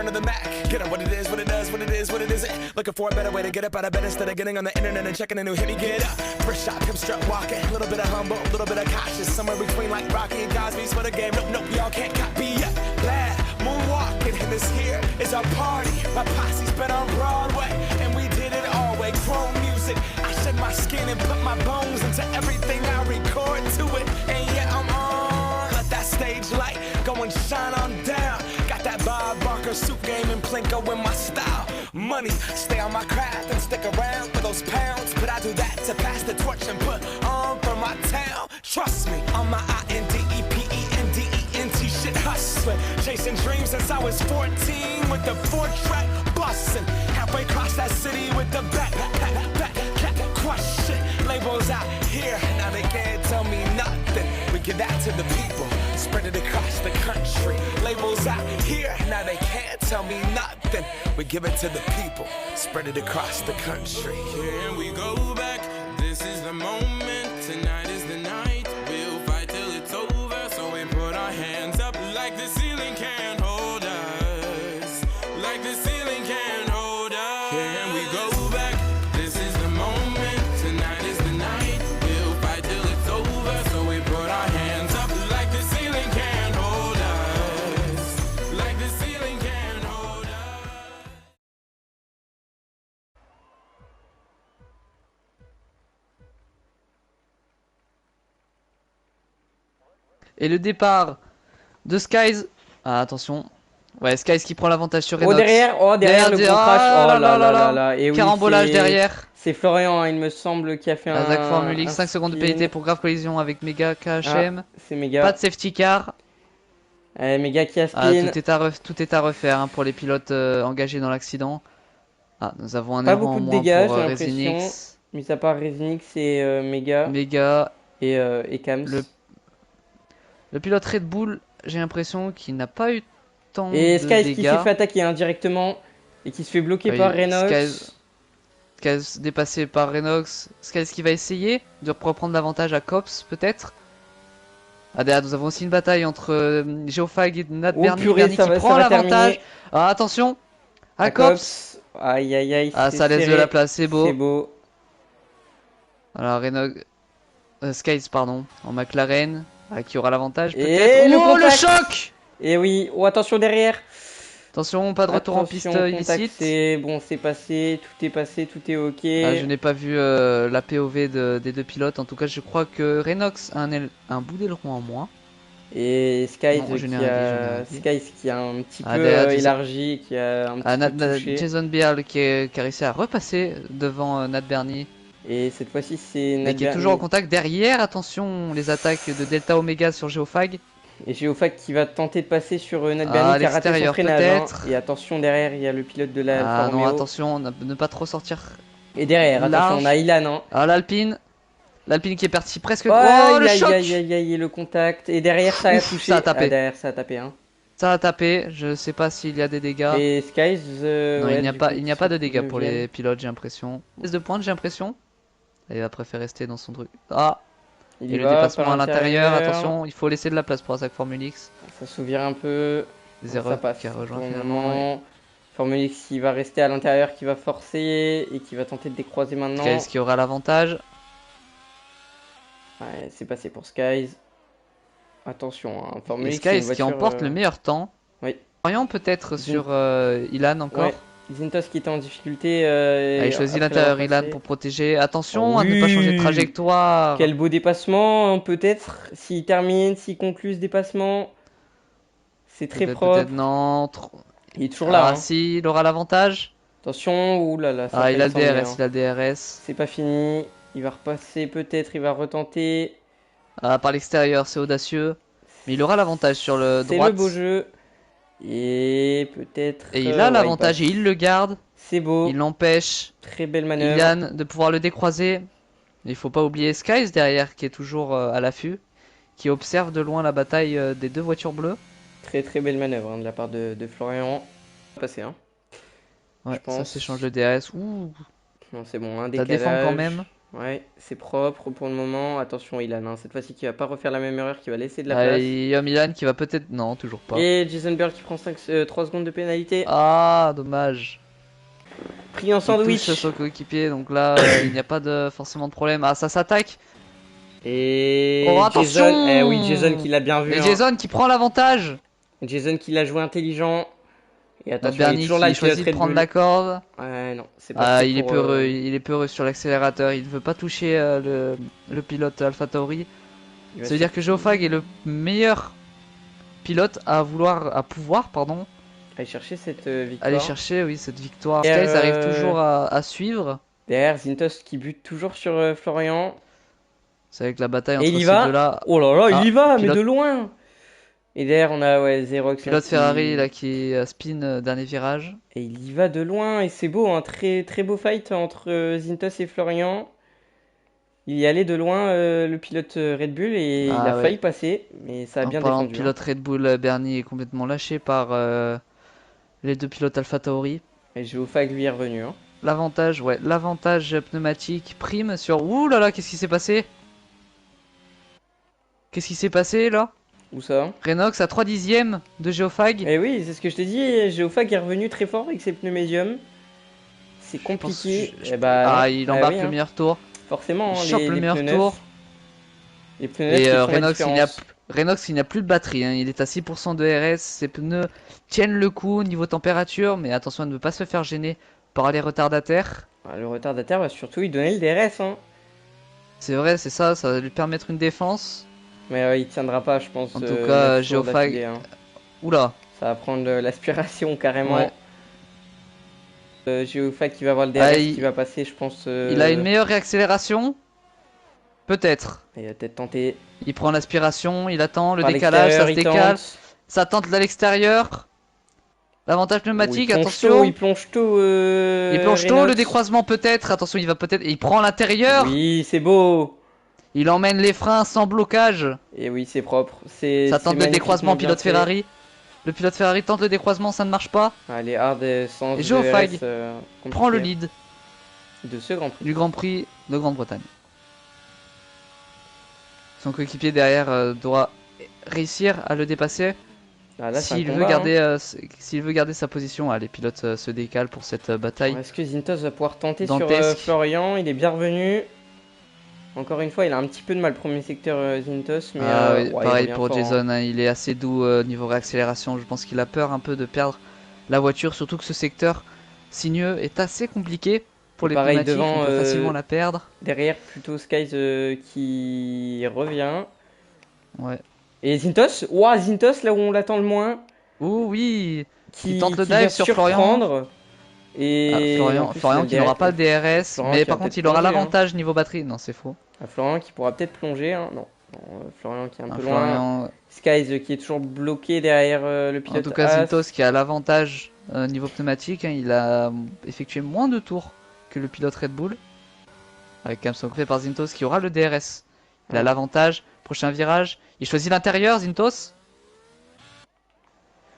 of the Mac. Get on what it is, what it does, what it is, what it isn't. Looking for a better way to get up out of bed instead of getting on the internet and checking a new hit. Me get up, first shot, come strut walking. A little bit of humble, a little bit of cautious. Somewhere between like Rocky and Cosby's for the game. Nope, nope, y'all can't copy yet. Glad moonwalking, and this here is our party. My posse's been on Broadway, and we did it all way. Chrome music, I shed my skin and put my bones into everything I record to it. And yeah, I'm on. Let that stage light go and shine on down. Got that Bob Barker suit game and Plinko in my style. Money, stay on my craft and stick around for those pounds. But I do that to pass the torch and put on for my town. Trust me, on my INDEPENDENT shit hustling. Chasing dreams since I was 14 with the 4-track bustin'. Halfway across that city with the back crush shit. Labels out here, now they can't tell me nothing. We give that to the people, spread it across the country. Labels out here, now they can't tell me nothing. We give it to the people, spread it across the country. Here we go back, this is the moment, tonight is the night. We'll fight till it's over, so we put our hands up like the ceiling can't hold us. Like the ceiling can't hold us. Here we go back, this is the moment, tonight is the night. We'll fight till it's over, so we put our hands up like the ceiling can't hold us. Like the ceiling can't hold us. Et le départ de Skies. Ah, attention. Ouais, Skies qui prend l'avantage sur Renox. Derrière le gros crash. Oh là là là. Et oui, carambolage derrière. C'est Florian, il me semble, qui a fait un. Zach Formule X, 5 secondes de pénalité pour grave collision avec Mega KHM. C'est Mega. Pas de safety car. Mega qui a spin. Tout est à refaire hein, pour les pilotes engagés dans l'accident. Ah, nous avons un pas erreur beaucoup en de moins dégâts, pour j'ai Resinix. l'impression. Mis à part Resinix et Mega. Et Kams. Le pilote Red Bull, j'ai l'impression qu'il n'a pas eu tant et de Skies dégâts. qui s'est fait attaquer indirectement et qui se fait bloquer par Renox. Skies dépassé par Renox. Skies qui va essayer de reprendre l'avantage à Cops peut-être. Ah derrière nous avons aussi une bataille entre Geofag et Nat Bernie. Bernie qui prend l'avantage. Ah attention à Cops. Aïe aïe aïe. Ah ça laisse de la place, c'est beau. C'est beau. Alors Renox, Skies pardon, en McLaren. Qui aura l'avantage peut-être. Et le choc. Et oui, oh attention derrière. Attention, pas de retour en piste illicite. C'est bon, c'est passé, tout est ok. Ah, je n'ai pas vu la POV des deux pilotes. En tout cas, je crois que Renox a un bout d'aileron en moins. Et Skies qui a un petit peu élargi, qui a un petit peu touché. Jason Beal qui a réussi à repasser devant Nat Bernie. Et cette fois-ci, c'est Nat qui est toujours en contact derrière. Attention, les attaques de Delta Omega sur Geofag. Et Geofag qui va tenter de passer sur Nat Bernie qui a raté son freinage. Et attention, derrière, il y a le pilote de la Alfa Romeo. Non, attention, ne pas trop sortir. Et derrière, attention, on a Ilan. Ah, l'Alpine qui est parti presque. Le choc. Aïe, le contact. Et derrière, ça a touché. Ça a tapé. Derrière, ça a tapé. Hein. Ça a tapé. Je sais pas s'il y a des dégâts. Et Skies. Non, il n'y a pas de dégâts pour les pilotes, j'ai l'impression. 16 de pointe, j'ai l'impression. Il va préférer rester dans son truc. Ah! Et le dépassement à l'intérieur, attention, il faut laisser de la place pour Zach Formule X. Ça s'ouvre un peu. Des erreurs qui a rejoint finalement. Ouais. Formule X qui va rester à l'intérieur, qui va forcer et qui va tenter de décroiser maintenant. Skies qui aura l'avantage. Ouais, c'est passé pour Skies. Attention, hein, Formule X. Skies voiture, qui emporte le meilleur temps. Oui. Orion peut-être sur Ilan encore. Ouais. Zintos qui était en difficulté. Il choisit l'intérieur Ilan pour protéger. Attention à ne pas changer de trajectoire. Quel beau dépassement, peut-être. S'il termine, s'il conclut ce dépassement. C'est très propre. Peut-être non. Il est toujours là. Ah si, il aura l'avantage. Attention, oulala. Ah, il a le DRS, il a le DRS. C'est pas fini. Il va repasser peut-être, il va retenter. Ah, par l'extérieur, c'est audacieux. Mais il aura l'avantage sur le droit. C'est le beau jeu. Et peut-être. Et il a l'avantage et il le garde. C'est beau. Il l'empêche. Très belle manœuvre. Ilan de pouvoir le décroiser. Il faut pas oublier Skies derrière qui est toujours à l'affût. Qui observe de loin la bataille des deux voitures bleues. Très très belle manœuvre hein, de la part de Florian. Passé hein. Ouais, ça s'échange le DRS. Ouh. Non, c'est bon, un décalage. Ça défend quand même. Ouais, c'est propre pour le moment. Attention, Ilan, hein, cette fois-ci qui va pas refaire la même erreur, qui va laisser de la place. Il y a Milan qui va peut-être... Non, toujours pas. Et Jason Bird qui prend 3 secondes de pénalité. Ah, dommage. Pris en sandwich. Il touche son coéquipier, donc là, il n'y a pas forcément de problème. Ah, ça s'attaque. Et oh, attention. Jason, oui, Jason qui l'a bien vu. Et hein. Jason qui prend l'avantage. Jason qui l'a joué intelligent. Et attention, Bernie qui choisit de prendre la corde. Ouais, non, c'est pas il est peureux, il est peureux sur l'accélérateur. Il ne veut pas toucher le pilote AlphaTauri. Ça veut dire que Geofag est le meilleur pilote à pouvoir, aller chercher cette victoire. Aller chercher, oui, cette victoire. Skies arrive toujours à suivre. Derrière, Zintos qui bute toujours sur Florian. C'est avec la bataille entre ces deux-là. Oh là là, il y va, mais de loin. Et derrière, on a Zerox. Pilote Ferrari là qui spin dernier virage. Et il y va de loin et c'est beau, un très très beau fight entre Zintos et Florian. Il y allait de loin le pilote Red Bull et il a failli passer, mais ça a bien défendu. Le pilote Red Bull, Bernie est complètement lâché par les deux pilotes AlphaTauri. Et Geofag lui est revenu. Hein. L'avantage, pneumatique prime sur... Ouh là là, qu'est-ce qui s'est passé? Qu'est-ce qui s'est passé là? Où ça? Renox à 3 dixièmes de Geofag. Eh oui, c'est ce que je t'ai dit, Geofag est revenu très fort avec ses pneus médiums. C'est compliqué. Il embarque le meilleur tour. Forcément, il chope le meilleur tour. Les pneus neufs. Et Renox, il n'y a plus de batterie. Hein. Il est à 6% de RS. Ses pneus tiennent le coup niveau température. Mais attention à ne pas se faire gêner par les retardataires. Le retardataire va surtout lui donner le DRS. Hein. C'est vrai, c'est ça. Ça va lui permettre une défense. Mais il tiendra pas, je pense. En tout cas, Geofag. Hein. Oula. Ça va prendre l'aspiration carrément. Ouais. Geofag qui va avoir le DRS qui va passer, je pense. Il a une meilleure réaccélération. Peut-être. Il va peut-être tenter. Il prend l'aspiration, il attend le décalage, ça se décale. Ça tente de l'extérieur. L'avantage pneumatique, attention. Il plonge tôt. Il plonge tôt, le décroisement peut-être. Attention, il va peut-être. Il prend l'intérieur. Oui, c'est beau. Il emmène les freins sans blocage. Et oui, c'est propre. Ça tente le décroisement, pilote Ferrari. Le pilote Ferrari tente le décroisement, ça ne marche pas. Allez, hard sans. Et Geofag prend le lead de ce Grand Prix. Du Grand Prix de Grande-Bretagne. Son coéquipier derrière doit réussir à le dépasser. S'il veut garder sa position, les pilotes se décalent pour cette bataille. Est-ce que Zintos va pouvoir tenter sur Florian? Il est bien revenu. Encore une fois, il a un petit peu de mal premier secteur Zintos. Mais pareil pour Jason, hein, il est assez doux niveau réaccélération. Je pense qu'il a peur un peu de perdre la voiture, surtout que ce secteur sinueux est assez compliqué. Pour les pneumatiques, on peut facilement la perdre. Derrière, plutôt Skies qui revient. Ouais. Et Zintos, Zintos, là où on l'attend le moins. Oh oui, qui tente le dive sur Florian. Et Florian qui n'aura pas de DRS, mais par contre il aura l'avantage niveau batterie. Non, c'est faux. Florian qui pourra peut-être plonger. Hein. Non, Florian qui est un peu loin. Skies qui est toujours bloqué derrière le pilote. En tout cas, Zintos qui a l'avantage niveau pneumatique. Hein, il a effectué moins de tours que le pilote Red Bull, avec quand même son fait par Zintos qui aura le DRS. Il a l'avantage. Prochain virage, il choisit l'intérieur, Zintos.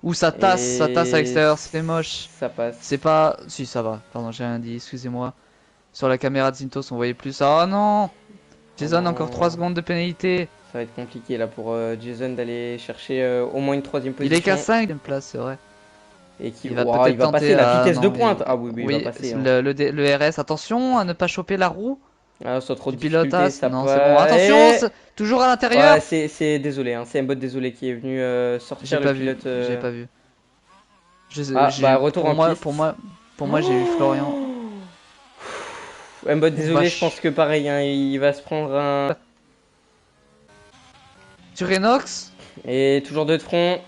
Ou ça tasse à l'extérieur, c'est moche. Ça passe. C'est pas... Si, ça va. Pardon, j'ai rien dit, excusez-moi. Sur la caméra de Zintos, on voyait plus. Oh non, Jason, encore 3 secondes de pénalité. Ça va être compliqué là pour Jason d'aller chercher au moins une 3ème position. Il est qu'à 5ème place, c'est vrai. Et il va passer la vitesse de pointe. Il va passer. Le RS, attention à ne pas choper la roue. Soit trop de pilotage, ça non, c'est bon. Attention, toujours à l'intérieur. C'est désolé, hein, c'est un bot désolé qui est venu sortir le pilote. J'ai pas vu. Retour en piste. Pour moi, j'ai vu Florian. Un bot désolé, je pense que pareil, hein, il va se prendre un. Sur Renox. Et toujours deux de front.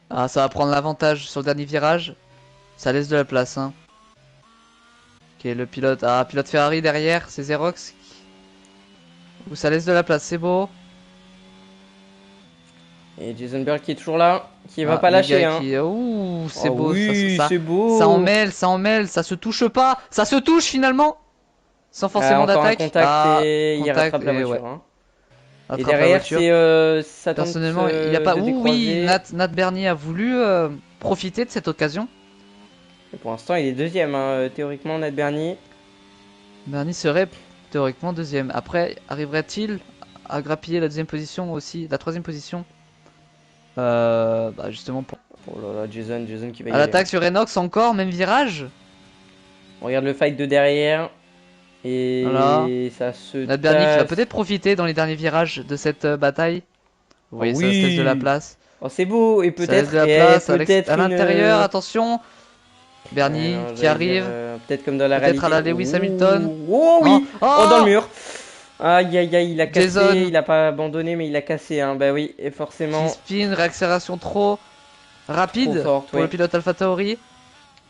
Ah, ça va prendre l'avantage sur le dernier virage. Ça laisse de la place, hein. Ok, le pilote. Ah, pilote Ferrari derrière, c'est Zerox. Où ça laisse de la place, c'est beau. Et Jason Bird qui est toujours là, qui va pas lâcher. Hein. Ouh, c'est beau. Oui, c'est beau. Ça en mêle, ça se touche pas. Ça se touche finalement. Sans forcément d'attaque. Il rattrape la voiture. Ouais. Hein. Et derrière, ça tente. Personnellement, il n'y a pas. Oui, Nat Bernier a voulu profiter de cette occasion. Et pour l'instant, il est deuxième, hein, théoriquement, Nat Bernier. Bernie serait théoriquement deuxième. Après, arriverait-il à grappiller la deuxième position aussi, la troisième position bah justement pour... Oh là là, Jason qui va y À aller. l'attaque sur Enox encore, même virage. On regarde le fight de derrière. Et Voilà. ça se Nat Bernie qui va tasse. peut-être profiter dans les derniers virages de cette bataille. Vous voyez, ça se laisse de la place. Oh, c'est beau. Et Ça laisse peut-être de la place peut-être à l'intérieur, attention. Bernie non, qui arrive. peut-être comme dans la Peut-être réalité. à la Lewis Hamilton. Oh oui. Oh, Oh, dans le mur. Aïe aïe aïe, il a cassé. Jason. Il a pas abandonné, mais il a cassé. Hein. Bah oui, et forcément. Spin, réaccélération trop rapide Trop forte, pour ouais. le pilote AlphaTauri.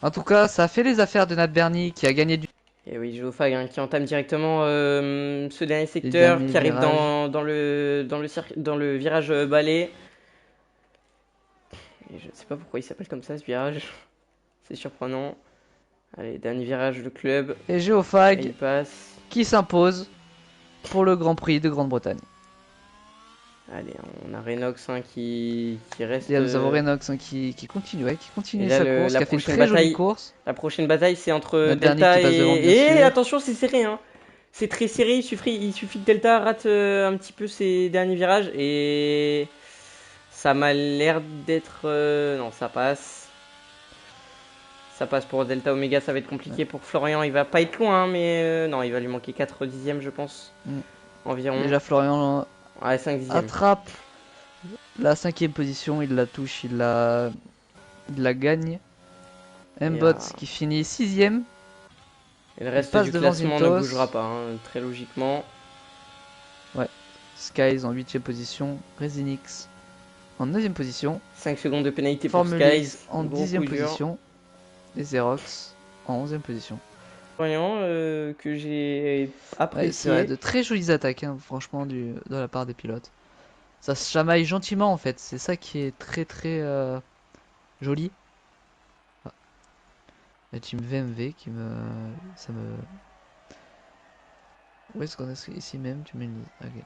En tout cas, ça a fait les affaires de Nat Bernie qui a gagné du... Et oui, Geofag hein, qui entame directement ce dernier secteur, qui arrive dans le virage balai. Et je ne sais pas pourquoi il s'appelle comme ça ce virage. C'est surprenant. Allez, dernier virage de club. Et Et Geofag il passe. qui s'impose pour le Grand Prix de Grande-Bretagne. Allez, on a Renox hein, qui reste. Et nous avons Renox hein, qui continue Et là, sa course, qui a fait une très bataille, jolie course. La prochaine bataille, c'est entre Nat Bernie Delta qui passe devant, bien et sûr. attention, c'est serré. Hein. C'est très serré. Il suffit que Delta rate un petit peu ses derniers virages et ça m'a l'air d'être. Non, ça passe. Ça passe pour Delta Omega, ça va être compliqué pour Florian. Il va pas être loin, hein, mais non, il va lui manquer 4 dixièmes, je pense. Environ. Déjà Florian Ouais, 5 dixièmes. attrape la 5e position, il la touche, il la gagne. Mbot qui finit 6e. Et le reste passe du devant classement ne Zintos. bougera pas, hein, très logiquement. Ouais. Skies en 8e position. Resinix en 9e position. 5 secondes de pénalité pour Formule Skies. X en Gros 10e coup dur. position. Et Xerox en 11e position. Florian, que j'ai Ouais, apprécié. c'est vrai, de très jolies attaques, hein, franchement, de la part des pilotes. Ça se chamaille gentiment en fait, c'est ça qui est très très joli. Ah. La team VMV qui me. Ça me. Où est-ce qu'on est ici même? Tu me le dis. Ok.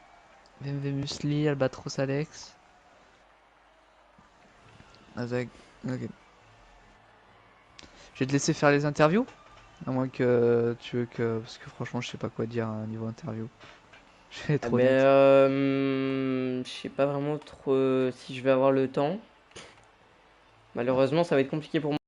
VMV Musli, Albatros Alex. Azag. Ok. Je vais te laisser faire les interviews. À moins que tu veux que. Parce que franchement, je sais pas quoi dire niveau interview. Je vais être trop honnête. Je sais pas vraiment trop si je vais avoir le temps. Malheureusement, ça va être compliqué pour moi.